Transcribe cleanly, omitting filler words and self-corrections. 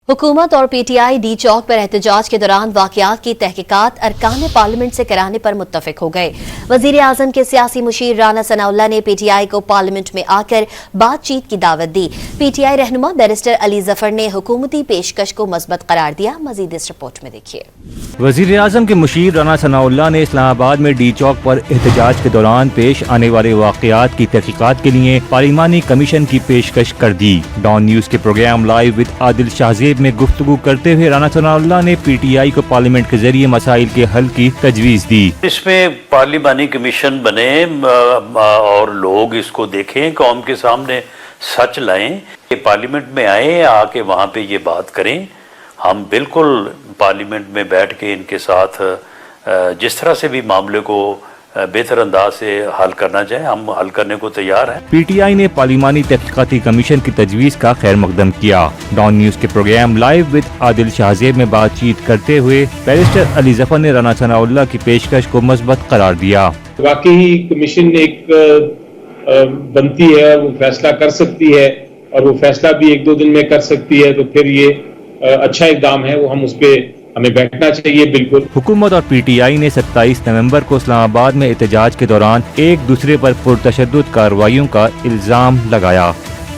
हुकूमत और PTI D चौक पर एहतजाज के दौरान वाकयात की तहकीकात अरकान पार्लियामेंट से कराने पर मुत्तफिक हो गए। वजीर आजम के सियासी मुशीर राना सनाउल्लाह ने पीटीआई को पार्लियामेंट में आकर बातचीत की दावत दी। पीटीआई रहनुमा बैरिस्टर अली जफर ने हुकूमती पेशकश को मस्बत करार दिया। मजीद इस रिपोर्ट में देखिए। वजीर आजम के मुशीर राना सनाउल्लाह ने इस्लामाबाद में डी चौक पर एहतजाज के दौरान पेश आने वाले वाकयात की तहकीकात के लिए पार्लिमानी कमीशन की पेशकश कर दी। डॉन न्यूज के programme live with Adil Shahzeb में गुफ्तगू करते हुए राना सनाउल्लाह ने पीटीआई को पार्लियामेंट के जरिए मसाइल के हल की तजवीज़ दी। इसमें पार्लिमानी कमीशन बने और लोग इसको देखें, कौम के सामने सच लाएं, ये पार्लियामेंट में आए, आके वहाँ पे ये बात करें। हम बिल्कुल पार्लियामेंट में बैठ के इनके साथ जिस तरह से भी मामले को बेहतर अंदाज से हल करना चाहे, हम हल करने को तैयार हैं। पीटीआई ने पार्लिमानी तहकीकाती कमीशन की तजवीज़ का खैर मकदम किया। डॉन न्यूज के programme live with Adil Shahzeb में बातचीत करते हुए बैरिस्टर अली जफर ने राना सनाउल्लाह की पेशकश को मस्बत करार दिया। वाकई कमीशन एक बनती है, वो फैसला कर सकती है और वो फैसला भी 1-2 दिन में कर सकती है, तो फिर ये अच्छा इक़दाम है, वो हम उस पे हमें बैठना चाहिए। बिल्कुल। हुकूमत और पीटीआई ने 27 नवंबर को इस्लामाबाद में एहतजाज के दौरान एक दूसरे पर पुरतशद्दुद कार्रवाइयों का इल्जाम लगाया।